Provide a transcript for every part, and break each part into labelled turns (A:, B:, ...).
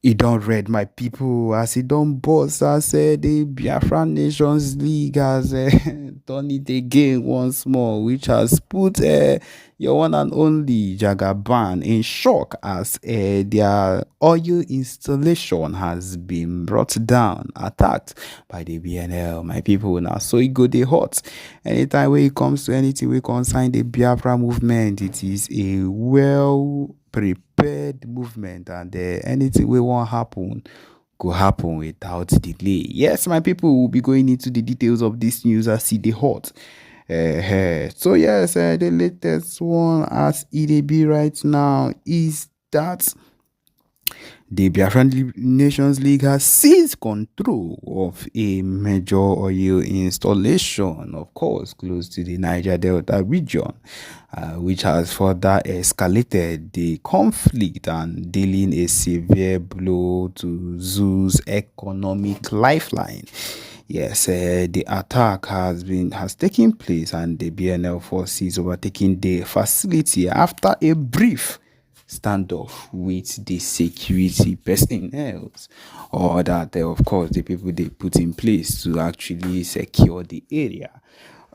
A: It don't read my people as it don't boss as the Biafran Nations League has done it again once more, which has put your one and only Jagaban in shock as their oil installation has been brought down, attacked by the BNL. My people now, so it go they hot. Anytime when it comes to anything we concern the Biafra movement, it is a well prepared movement, and anything we want happen go happen without delay. Yes, my people will be going into the details of this news as see the hot. So yes, the latest one as it be right now is that the Biafran Nations League has seized control of a major oil installation, of course, close to the Niger Delta region, which has further escalated the conflict and dealing a severe blow to Zoo's economic lifeline. Yes, the attack has taken place, and the BNL forces overtaking the facility after a brief standoff with the security personnel, or that of course the people they put in place to actually secure the area.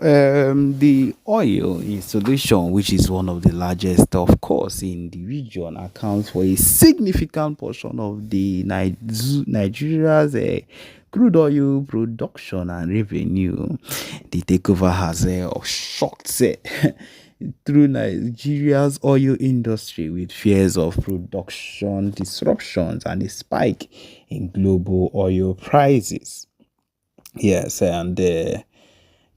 A: The oil installation, which is one of the largest, of course, in the region, accounts for a significant portion of the Nigeria's crude oil production and revenue. The takeover has shocked through Nigeria's oil industry, with fears of production disruptions and a spike in global oil prices. Yes, and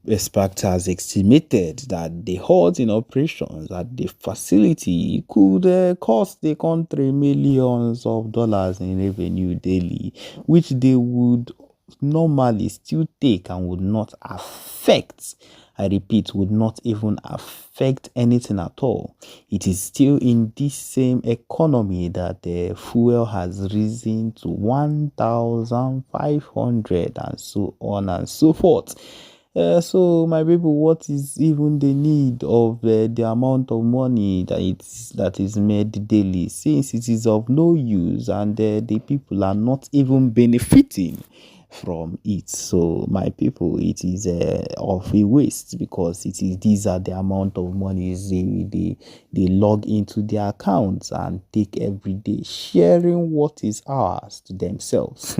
A: Expert has estimated that the halt in operations at the facility could cost the country millions of dollars in revenue daily, which they would normally still take and would not affect. I repeat, would not even affect anything at all. It is still in this same economy that the fuel has risen to 1,500 and so on and so forth. So my people, what is even the need of the amount of money that is made daily, since it is of no use and the people are not even benefiting from it? So my people, it is of a waste, because these are the amount of money they log into their accounts and take every day, sharing what is ours to themselves.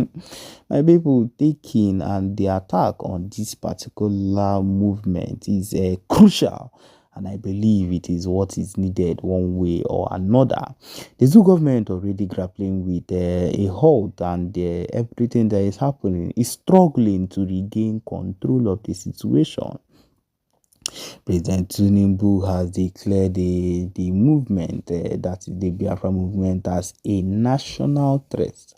A: My people, taking and the attack on this particular movement is crucial, and I believe it is what is needed one way or another. The Zoo government already grappling with a halt, and everything that is happening is struggling to regain control of the situation. President Tinubu has declared the movement, that is the Biafra movement, as a national threat,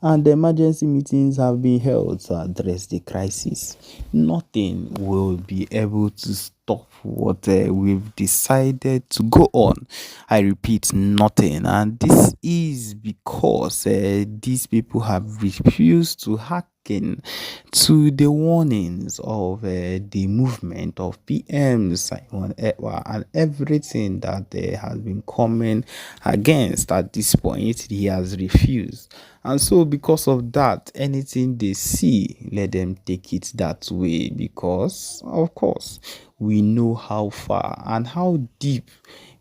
A: and emergency meetings have been held to address the crisis. Nothing will be able to stop what we've decided to go on. I repeat, nothing. And this is because these people have refused to hearken to the warnings of the movement of PM Simon Ekpa, and everything that has been coming against at this point. He has refused. And so because of that, anything they see, let them take it that way, because of course we know how far and how deep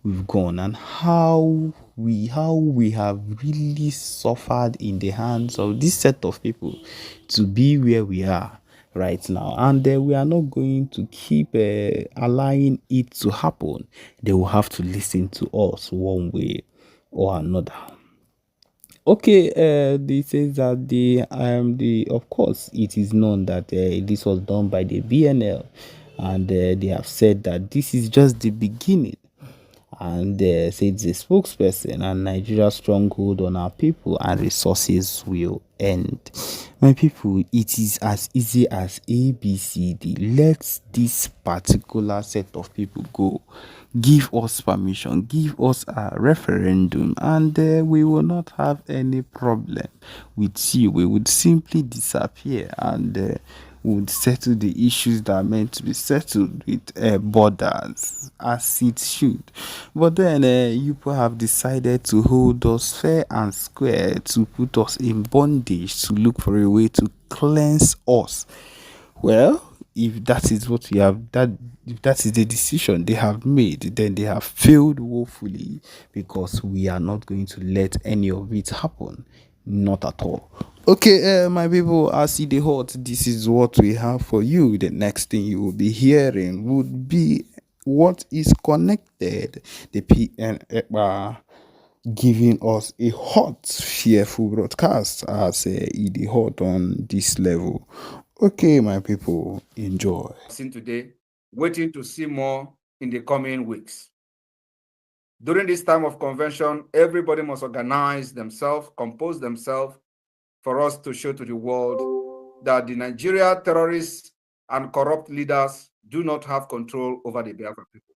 A: we've gone, and how we have really suffered in the hands of this set of people to be where we are right now. And we are not going to keep allowing it to happen. They will have to listen to us one way or another. Okay, this says that the of course it is known that this was done by the BNL, and they have said that this is just the beginning, and said the spokesperson, and Nigeria's stronghold on our people and resources will end. My people, it is as easy as ABCD. Let this particular set of people go. Give us permission, give us a referendum, and we will not have any problem with you. We would simply disappear, and would settle the issues that are meant to be settled with borders as it should. But then you people have decided to hold us fair and square, to put us in bondage, to look for a way to cleanse us. Well, if that is what you have, that if that is the decision they have made, then they have failed woefully, because we are not going to let any of it happen. Not at all. Okay, my people, as see the hot, this is what we have for you. The next thing you will be hearing would be what is connected. The PN giving us a hot, fearful broadcast as it hot on this level. Okay, my people, enjoy.
B: Seen today, waiting to see more in the coming weeks. During this time of convention, everybody must organize themselves, compose themselves for us to show to the world that the Nigeria terrorists and corrupt leaders do not have control over the Biafra people.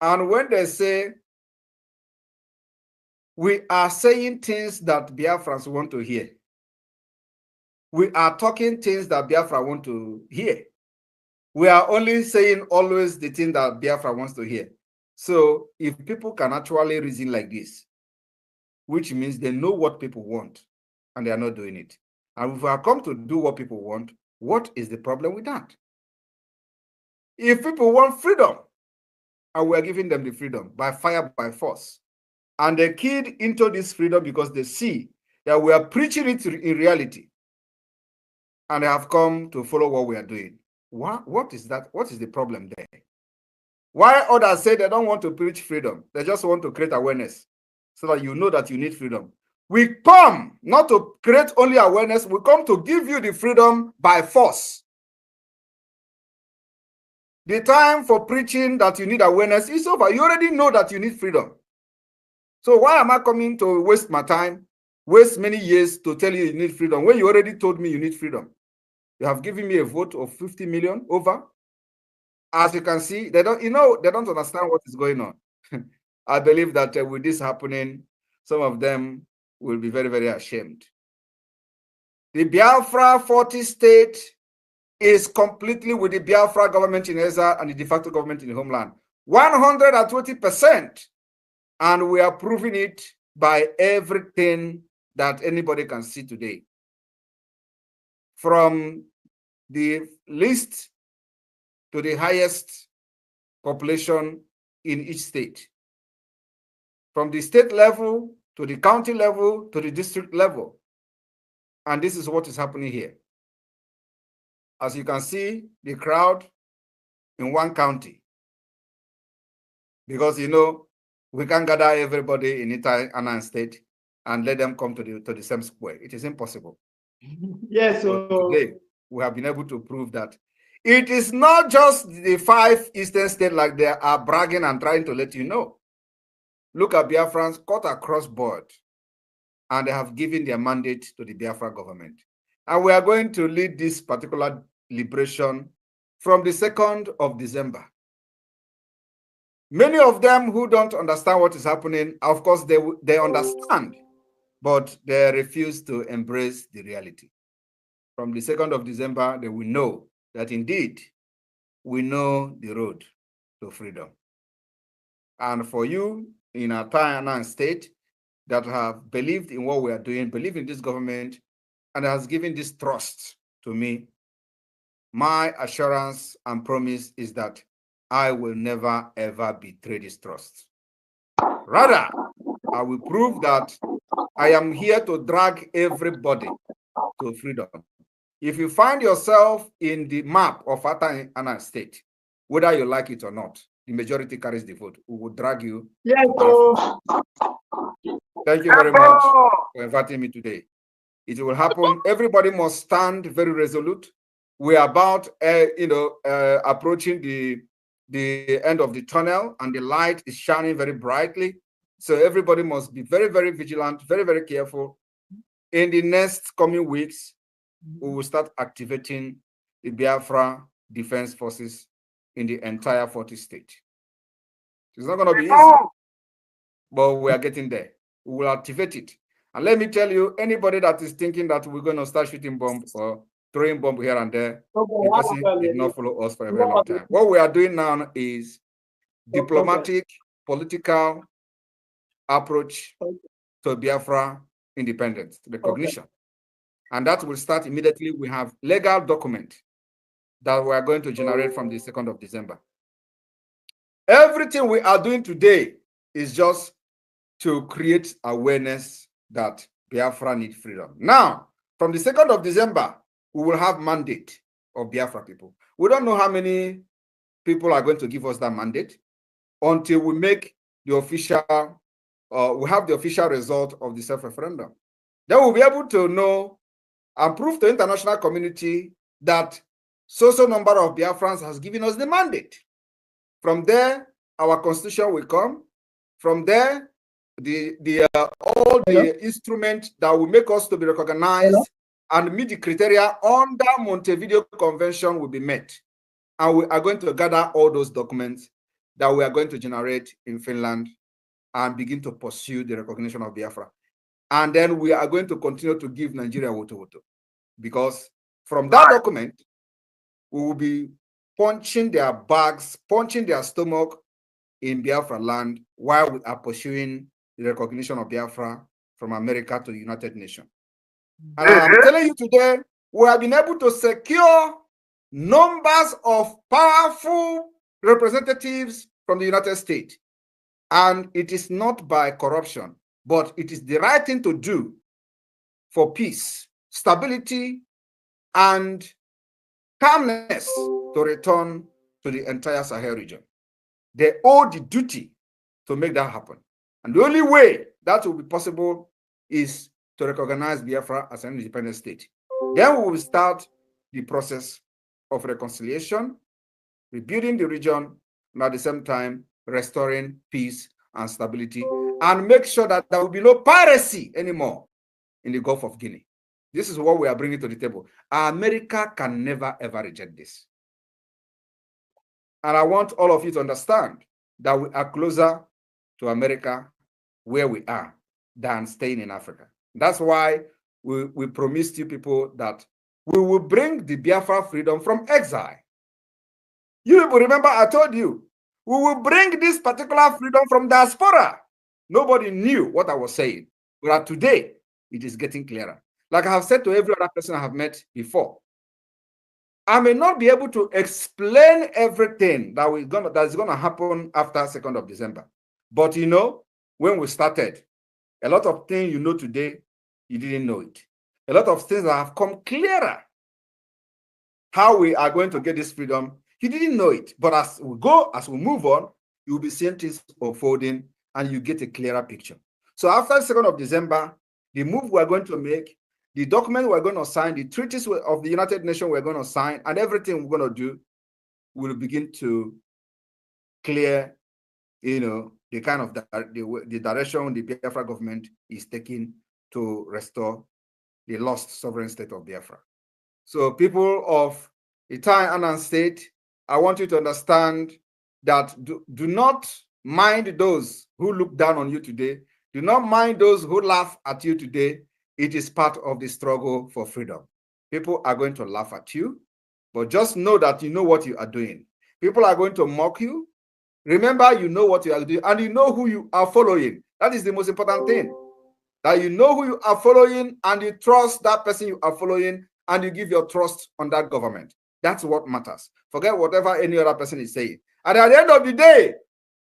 B: And when they say we are saying things that Biafrans want to hear, we are talking things that Biafra want to hear. We are only saying always the thing that Biafra wants to hear. So if people can actually reason like this, which means they know what people want and they are not doing it. And if we are come to do what people want, what is the problem with that? If people want freedom, and we are giving them the freedom by fire, by force, and they keyed into this freedom because they see that we are preaching it in reality, and they have come to follow what we are doing. What is that? What is the problem there? Why others say they don't want to preach freedom? They just want to create awareness so that you know that you need freedom. We come not to create only awareness, we come to give you the freedom by force. The time for preaching that you need awareness is over. You already know that you need freedom. So why am I coming to waste my time, waste many years to tell you you need freedom when you already told me you need freedom? You have given me a vote of 50 million over. As you can see, they don't understand what is going on. I believe that with this happening, some of them will be very, very ashamed. The Biafra 40 state is completely with the Biafra government in exile and the de facto government in the homeland. 120%. And we are proving it by everything that anybody can see today. From the least to the highest population in each state. From the state level to the county level to the district level. And this is what is happening here. As you can see, the crowd in one county. Because, we can't gather everybody in Italian state and let them come to the same square. It is impossible.
C: Yes.
B: So today, we have been able to prove that it is not just the 5 eastern states like they are bragging and trying to let you know. Look at Biafrans cut across board, and they have given their mandate to the Biafra government. And we are going to lead this particular liberation from the 2nd of December. Many of them who don't understand what is happening, of course, they understand, but they refuse to embrace the reality. From the 2nd of December, they will know that indeed we know the road to freedom. And for you in our Tainan state that have believed in what we are doing, believe in this government, and has given this trust to me, my assurance and promise is that I will never, ever betray this trust. Rather, I will prove that I am here to drag everybody to freedom. If you find yourself in the map of Atana state, whether you like it or not, the majority carries the vote. We will drag you.
C: Yes.
B: Thank you very much for inviting me today. It will happen. Everybody must stand very resolute. We are about, approaching the end of the tunnel, and the light is shining very brightly. So everybody must be very, very vigilant, very, very careful. In the next coming weeks, we will start activating the Biafra Defense Forces in the entire 40 states. It's not going to be easy, but we are getting there. We will activate it. And let me tell you, anybody that is thinking that we're going to start shooting bombs or throwing bomb here and there. The person did not follow us for a very long time. What we are doing now is diplomatic, political approach to Biafra independence, recognition. And that will start immediately. We have legal document that we are going to generate from the 2nd of December. Everything we are doing today is just to create awareness that Biafra need freedom. Now, from the 2nd of December, we will have mandate of Biafra people. We don't know how many people are going to give us that mandate until we make the official, we have the official result of the self-referendum. Then we'll be able to know and prove to the international community that so number of Biafrans has given us the mandate. From there, our constitution will come. From there, all the instruments that will make us to be recognized and meet the criteria under Montevideo Convention will be met. And we are going to gather all those documents that we are going to generate in Finland and begin to pursue the recognition of Biafra. And then we are going to continue to give Nigeria woto, because from that document, we will be punching their bags, punching their stomach in Biafra land while we are pursuing the recognition of Biafra from America to the United Nations. And I'm telling you today, we have been able to secure numbers of powerful representatives from the United States. And it is not by corruption, but it is the right thing to do for peace, stability, and calmness to return to the entire Sahel region. They owe the duty to make that happen. And the only way that will be possible is to recognize Biafra as an independent state. Then we will start the process of reconciliation, rebuilding the region, and at the same time, restoring peace and stability, and make sure that there will be no piracy anymore in the Gulf of Guinea. This is what we are bringing to the table. America can never, ever reject this. And I want all of you to understand that we are closer to America where we are than staying in Africa. That's why we promised you people that we will bring the Biafra freedom from exile. You people remember I told you, we will bring this particular freedom from diaspora. Nobody knew what I was saying. But today, it is getting clearer. Like I have said to every other person I have met before, I may not be able to explain everything that is going to happen after 2nd of December. But you know, when we started, a lot of things you know today, you didn't know it. A lot of things that have come clearer. How we are going to get this freedom, you didn't know it. But as we move on, you'll be seeing things unfolding and you get a clearer picture. So after 2nd of December, the move we're going to make, the document we're going to sign, the treaties of the United Nations we're going to sign, and everything we're going to do will begin to clear, you know, the kind of the direction the Biafra government is taking to restore the lost sovereign state of Biafra. So people of Itai Anan state, I want you to understand that do not mind those who look down on you today. Do not mind those who laugh at you today. It is part of the struggle for freedom. People are going to laugh at you, but just know that you know what you are doing. People are going to mock you. Remember, you know what you are doing, and you know who you are following. That is the most important thing. That you know who you are following, and you trust that person you are following, and you give your trust on that government. That's what matters. Forget whatever any other person is saying. And at the end of the day,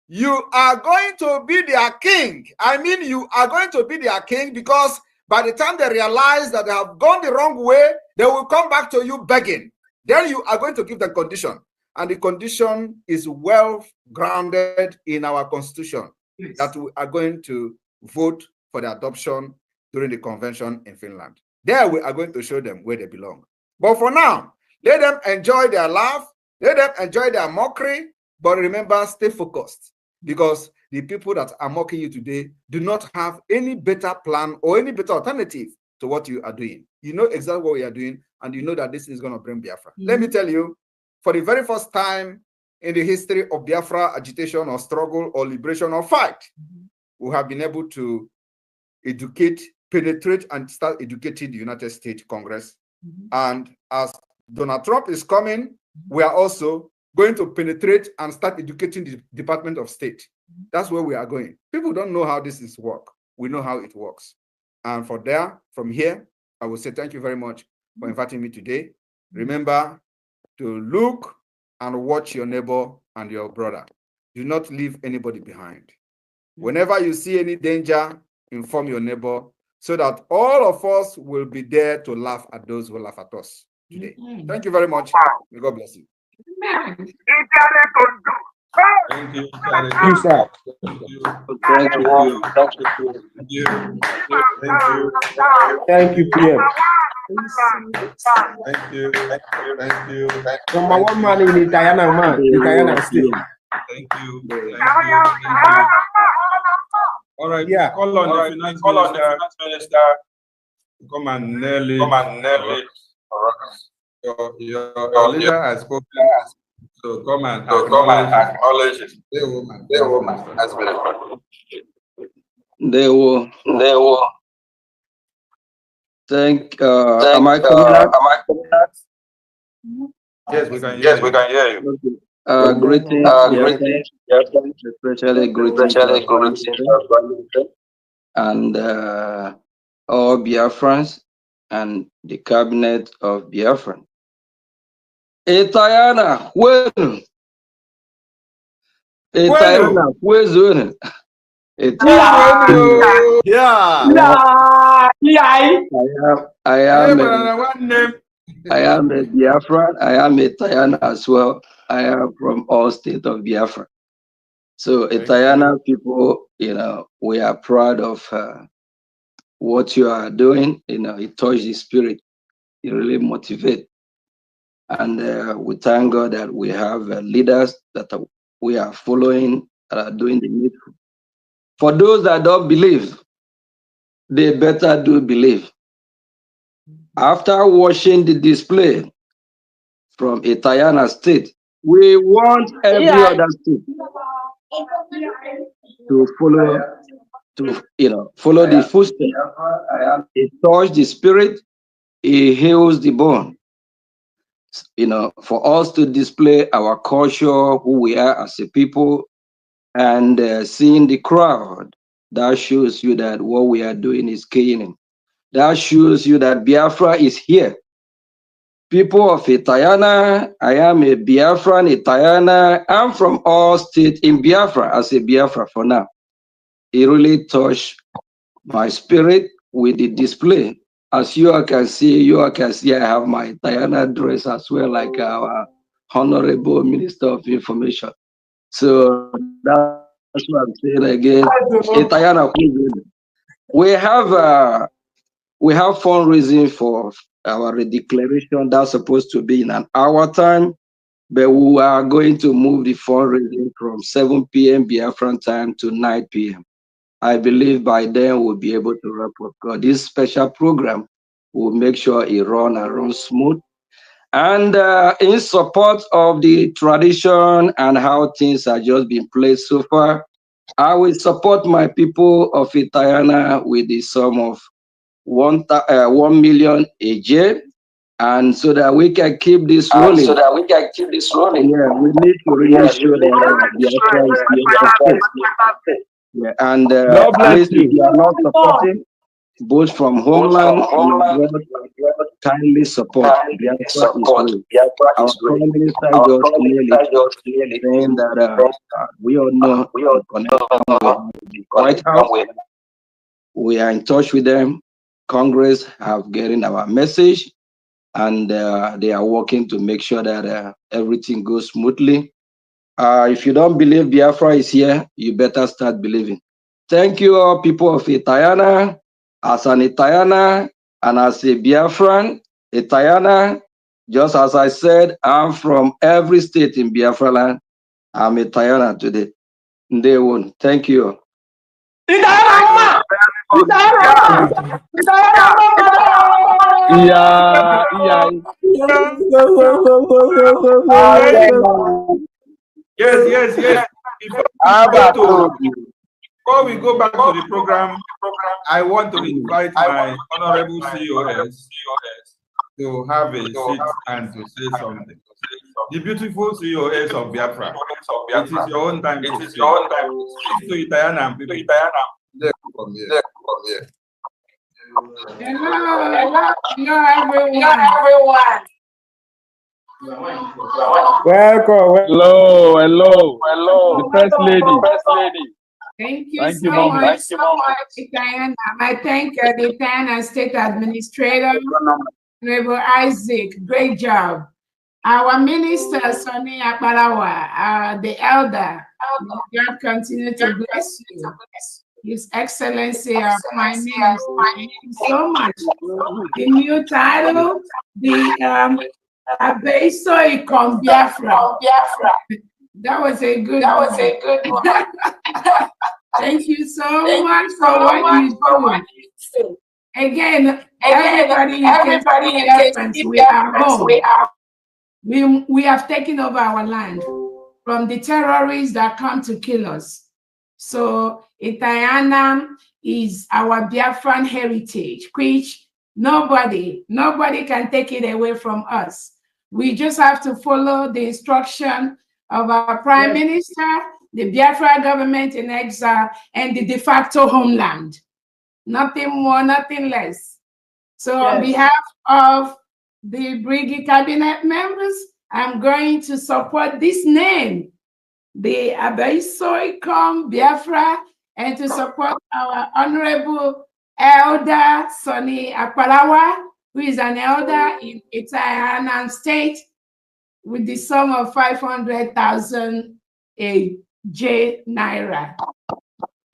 B: you are going to be their king. I mean, you are going to be their king, because by the time they realize that they have gone the wrong way, they will come back to you begging. Then you are going to give them condition. And the condition is well grounded in our constitution, yes, that we are going to vote for the adoption during the convention in Finland. There we are going to show them where they belong. But for now, let them enjoy their laugh, let them enjoy their mockery, but remember, stay focused, because the people that are mocking you today do not have any better plan or any better alternative to what you are doing. You know exactly what we are doing, and you know that this is going to bring Biafra. Mm-hmm. Let me tell you, for the very first time in the history of Biafra agitation or struggle or liberation or fight, mm-hmm, we have been able to educate, penetrate, and start educating the United States Congress And as Donald Trump is coming, we are also going to penetrate and start educating the Department of State. That's where we are going. People don't know how this is work. We know how it works. And from here, I will say thank you very much for inviting me today. Remember to look and watch your neighbor and your brother. Do not leave anybody behind. Whenever you see any danger, inform your neighbor so that all of us will be there to laugh at those who laugh at us today. Thank you very much. May God bless you.
C: Thank you, Thank you, sir. Thank you. Thank you. Thank you, PM. Thank you. Thank you. From my one man in the Guyana state. Thank you. All right. Yeah. Call on the finance minister. Come and nail it. Your leader has spoken. So come and acknowledge it. The woman has been.
D: They will. Am I coming out?
C: Yes, we can hear you.
D: Greetings, especially greetings and all Biafrans and the cabinet of Biafra. Etayana, well. Etayana, where's it? I am a Biafran. I am a Tayana as well. I am from all state of Biafra. So Tayana people, we are proud of what you are doing. It touches the spirit. It really motivates. And we thank God that we have leaders that we are following, that are doing the needful. For those that don't believe, they better do believe. After watching the display from Etayana state, we want every other state to follow the footsteps. It touches the spirit, it heals the bone. For us to display our culture, who we are as a people, and seeing the crowd, that shows you that what we are doing is killing. That shows you that Biafra is here. People of Etayana, I am a Biafran, Etayana. I'm from all states in Biafra as a Biafra for now. It really touched my spirit with the display. As you all can see, I have my Etayana dress as well, like our Honorable Minister of Information. So that's what I'm saying again. Etayana, we have fundraising for our declaration that's supposed to be in an hour time, but we are going to move the fundraising from 7 p.m. Biafran time to 9 p.m. I believe by then we'll be able to wrap up. God, this special program will make sure it runs smooth. And in support of the tradition and how things are just being played so far, I will support my people of Etayana with the sum of 1 million a year, and so that we can keep this rolling. Yeah, we need to really show that Biafra is here. Yeah, and at least if you are not supporting, both from homeland and abroad, kindly support. Biafra is real. Our Prime Minister just clearly saying that we all know the connection with the White House. We are in touch with them. Congress have getting our message, and they are working to make sure that everything goes smoothly. If you don't believe Biafra is here, you better start believing. Thank you all, people of Etayana. As an Etayana and as a Biafran, Etayana, just as I said, I'm from every state in Biafra land. I'm Etayana today. They won't. Thank you.
C: Yeah. Yes. Before we go back to the program, I want to invite my honorable COS to have a seat and to say something. The beautiful COS of Biafra. It is your own time. It is your own time. Speak to Italian people.
E: Hello, everyone.
F: Welcome. Hello. The first lady.
E: Thank you so much, Diana. I thank the Diana State Administrator, Honorable Isaac. Great job. Our Minister, Sonny Ekpa'S, the elder, may God continue to bless you. His Excellency, my name. Thank you so much. The new title, the Ekpa'S from Biafra. That was a good one. Thank you so much for what you do. Again, everybody you can see we are home. We have taken over our land from the terrorists that come to kill us. So Itayana is our Biafran heritage, which nobody can take it away from us. We just have to follow the instruction of our Prime Minister, the Biafra government in exile, and the de facto homeland. Nothing more, nothing less. So on behalf of the Brigade Cabinet members, I'm going to support this name, the Ekpa'S from Biafra, and to support our Honorable Elder Sonny Ekpa'S, who is an elder in Italian State, with the sum of 500,000 J Naira.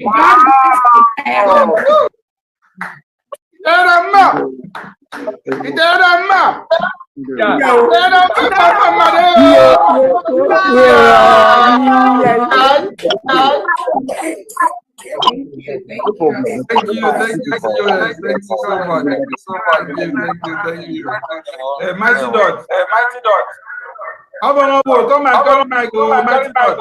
E: God bless
B: Thank you so much. Thank you so much. Thank you.
C: Mighty Dot. Come on, Mighty Dot.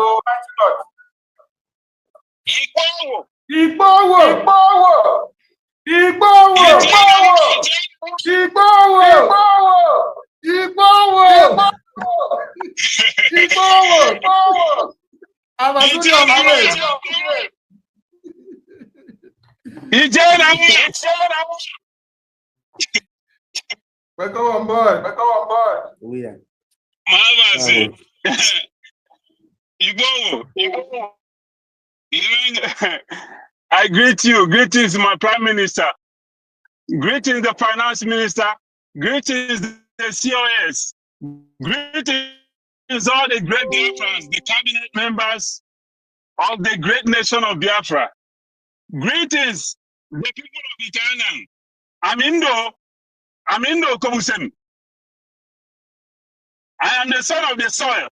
C: Welcome on board.
F: I greet you. Greetings, my Prime Minister. Greetings, the Finance Minister. Greetings, the COS. Greetings, all the great Biafrans, the cabinet members of the great nation of Biafra. Greetings, the people of Itanan. I'm Indo Kobusen. I am the son of the soil.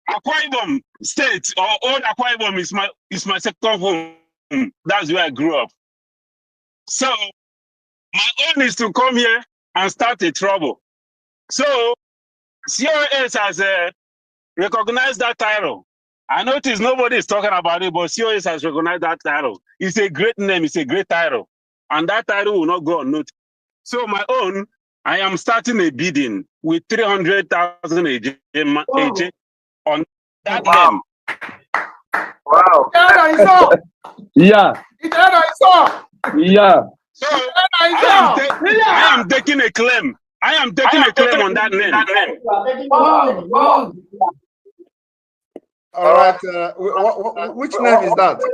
F: Akwa Ibom State, or Old Akwa Ibom is my second home. That's where I grew up. So my aim is to come here and start a trouble. So COS has recognized that title. I notice nobody is talking about it, but COS has recognized that title. It's a great name, it's a great title. And that title will not go unnoticed. So my own, I am starting a bidding with 300,000 AJ on that name.
B: Wow.
F: Yeah. So I am taking a claim. I am taking a claim on that name.
B: All right. Which name is that? Okay.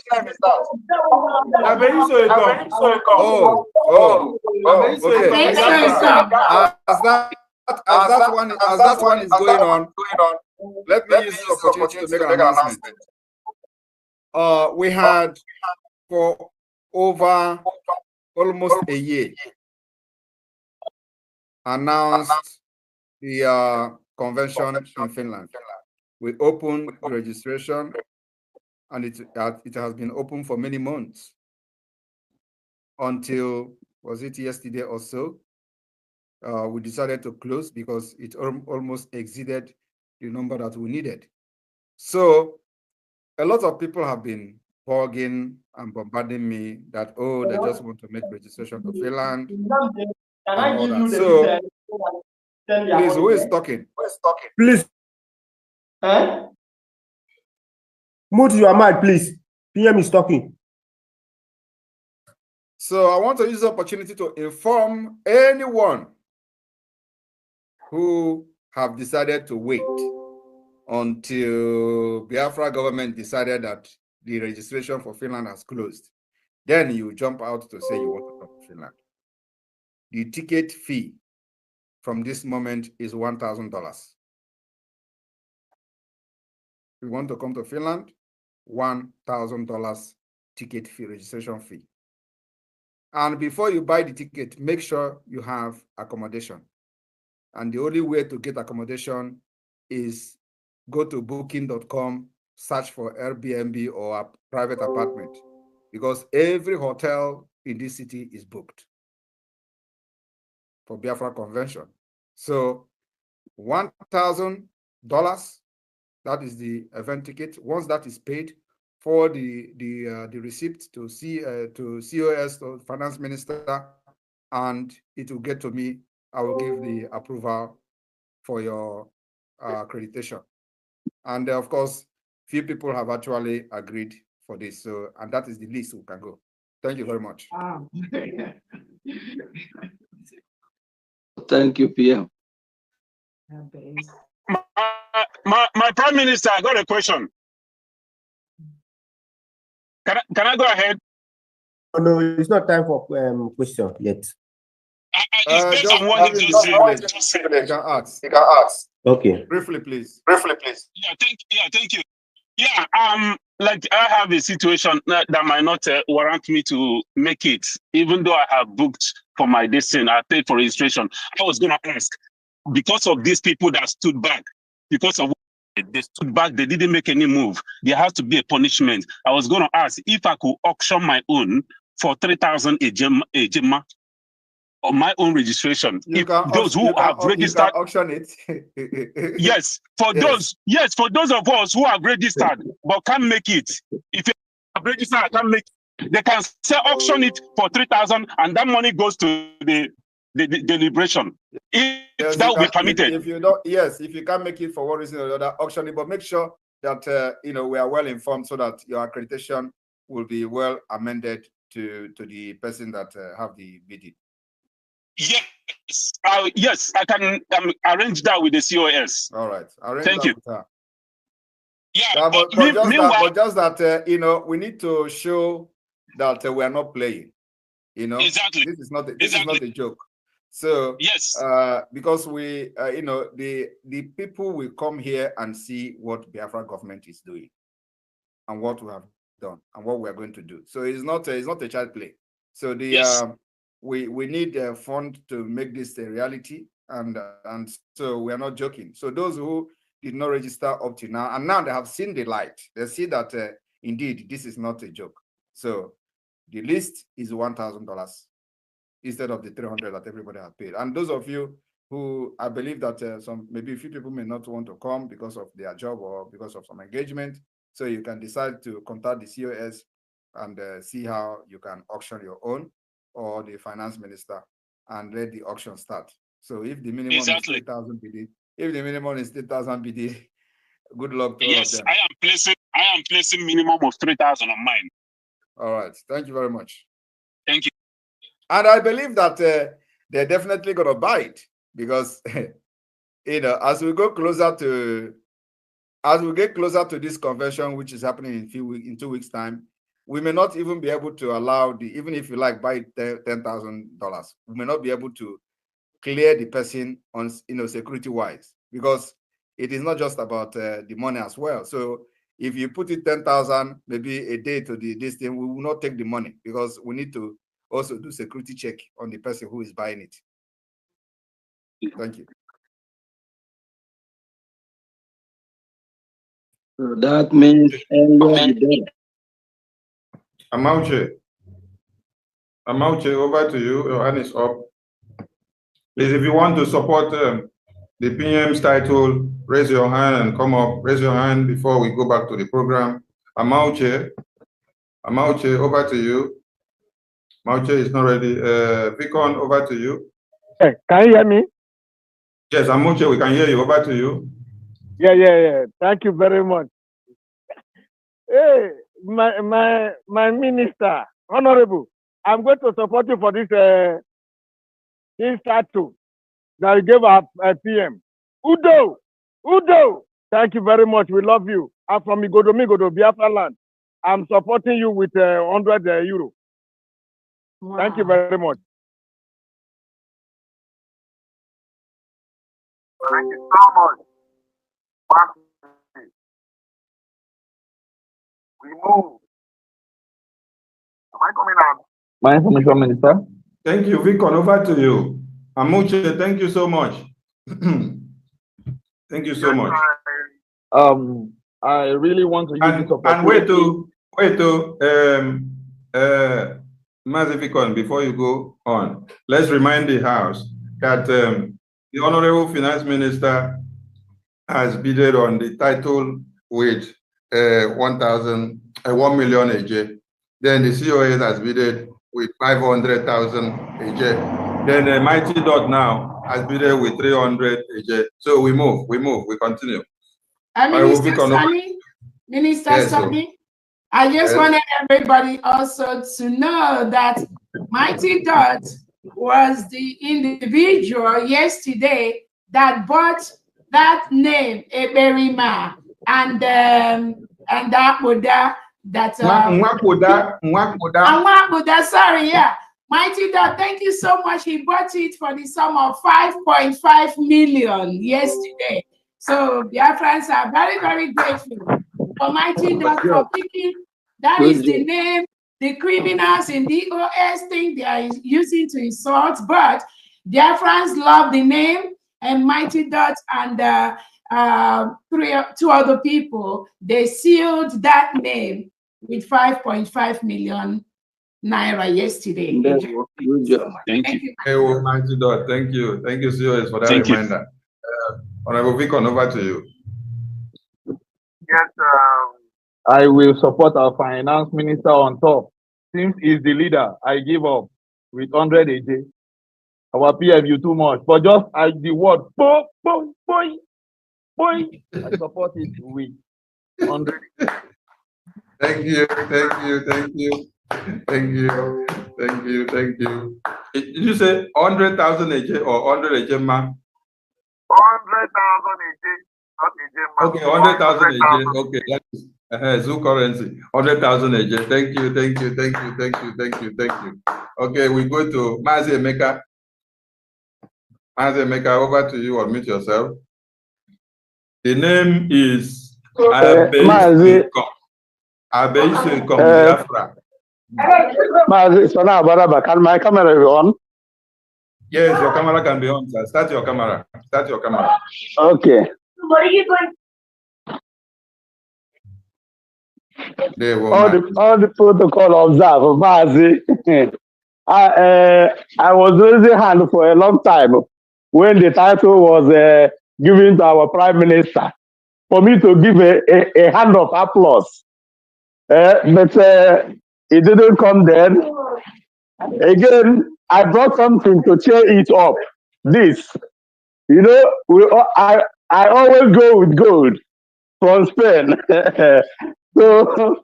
B: As that one is going on, let me use this opportunity to make an announcement. We had for over almost a year announced the convention in Finland. We opened registration, and it has been open for many months until, was it yesterday or so? We decided to close because it almost exceeded the number that we needed. So a lot of people have been bugging and bombarding me that, oh, they just want to make registration to Finland and all that. So Please, who is talking?
G: Please. Huh? Mute your mic, please. PM is talking.
B: So I want to use the opportunity to inform anyone who have decided to wait until Biafra government decided that the registration for Finland has closed. Then you jump out to say you want to come to Finland. The ticket fee from this moment is $1,000. If you want to come to Finland, $1,000 ticket fee, registration fee. And before you buy the ticket, make sure you have accommodation. And the only way to get accommodation is go to booking.com, search for Airbnb or a private apartment, because every hotel in this city is booked for Biafra convention. So $1,000, that is the event ticket. Once that is paid, for the receipt to COS, to finance minister, and it will get to me. I will give the approval for your accreditation. And of course, few people have actually agreed for this. So, and that is the least we can go. Thank you very much.
D: Thank you, PM.
F: My Prime Minister, I got a question. Can I go ahead?
G: Oh, no, it's not time for question yet.
F: It's based on what you just said.
B: You can ask.
G: Okay.
B: Briefly, please.
F: Yeah, thank you. Yeah, like I have a situation that might not warrant me to make it, even though I have booked for my destiny, I paid for registration. I was gonna ask, because of these people that stood back, because of they stood back, they didn't make any move. There has to be a punishment. I was gonna ask if I could auction my own for 3,000 a gemma on my own registration.
B: You
F: if those who have registered,
B: you can auction it.
F: yes, for those of us who have registered but can't make it. If you have registered, I can't make it, they can say auction it for 3,000, and that money goes to the deliberation. If that will be permitted.
B: If you don't, yes, if you can't make it for one reason or the other, auction it, but make sure that we are well informed so that your accreditation will be well amended to the person that have the bidding.
F: Yes, yes, I can arrange that with the COS.
B: All right,
F: thank you.
B: Yeah, but just that we need to show that we are not playing.
F: Exactly.
B: This is not a joke. So
F: yes,
B: because we the people will come here and see what Biafra government is doing and what we have done and what we are going to do. So it's not a child play. So we need a fund to make this a reality, and so we are not joking. So those who did not register up to now, and now they have seen the light, they see that indeed this is not a joke. So the list is $1,000 instead of the 300 that everybody has paid. And those of you who, I believe that maybe a few people may not want to come because of their job or because of some engagement, so you can decide to contact the COS and see how you can auction your own, or the finance minister, and let the auction start. So if the minimum is 3,000 BD, if the minimum is 3,000 BD, good luck to all of them.
F: Yes, I am placing minimum of 3,000 on mine.
B: All right, thank you very much.
F: Thank you.
B: And I believe that they're definitely going to buy it, because as we get closer to this convention, which is happening in 2 weeks' time, we may not even be able to allow even if you like buy $10,000, we may not be able to clear the person on security wise, because it is not just about the money as well. So if you put it 10,000 maybe a day to this thing, we will not take the money, because we need to also do security check on the person who is buying it. Thank you.
D: So that means
C: Amauche, over to you. Your hand is up. Please, if you want to support the PM's title, raise your hand and come up. Raise your hand before we go back to the program. Amauche, over to you. Amauche is not ready. Vicon, over to you.
H: Hey, can you hear me?
C: Yes, Amuche, we can hear you. Over to you.
H: Yeah. Thank you very much. Hey, my minister, honorable, I'm going to support you for this statue that you gave our PM. Udo. Thank you very much. We love you. I'm from Igodo, Biafra land. I'm supporting you with 100 euro. Wow. Thank you very much.
I: Thank you so much. We move. Am I coming out?
J: My information minister.
C: Thank you, Vicon. Over to you. Amuche, thank you so much. Thank you so much.
J: I really want to use this
C: opportunity. And Mazi Vicon, before you go on, let's remind the House that the Honorable Finance Minister has bidded on the title with 1 million AJ. Then the COA has bidded with 500,000 AJ. Then Mighty Dot now has bidded with 300 AJ. So we move, we continue.
E: Minister Sonny, I just wanted everybody also to know that Mighty Dot was the individual yesterday that bought that name, Eberima, and that Buddha, sorry, yeah. Mighty Dot, thank you so much. He bought it for the sum of 5.5 million yesterday. So Biafrans are very, very grateful for Mighty Dot for picking. That is the name the criminals in DOS think they are using to insult, but Biafrans love the name, and Mighty Dot and two other people, they sealed that name with 5.5 million naira yesterday.
C: Good job. Thank you. Hey, Mighty Dot, thank you. Thank you, COS, for that reminder. Honorable Vicon, over to you.
I: Yes,
J: I will support our finance minister on top. Since he's the leader, I give up with 100 AJ. Our PFU too much. But just as the word, boy, I support it with 100.
C: Thank you. Did you say 100,000 AJ or 100 AJ ma?
I: 100,000 AJ, not AJ ma.
C: Okay, 100,000 AJ. Okay, that is Zoo currency. 100,000 AJ. Thank you. Okay, we go to Mazi Emeka. Mazi Emeka, over to you. Unmute yourself. The name is Ekpa'S. Biafra.
K: Mazi, so now, can my camera be on?
C: Yes, your camera can be on, sir. Start your camera.
K: Okay.
I: What are you going?
K: All the protocol observed, Mazi. I was raising hand for a long time when the title was given to our Prime Minister for me to give a hand of applause. But it didn't come then. Again, I brought something to cheer it up. This, you know, I always go with gold from Spain. So,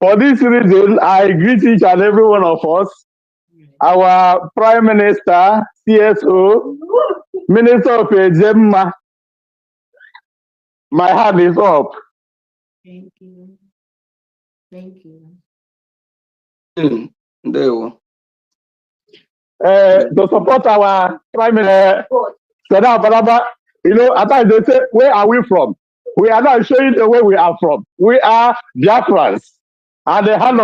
K: for this reason, I greet each and every one of us, our Prime Minister, CSO, Minister of Ejemma. My hand is up.
E: Thank you.
K: To support our Prime Minister, you know, at times they say, where are we from? We are not showing the way we are from. We are Biafrans. And the hand of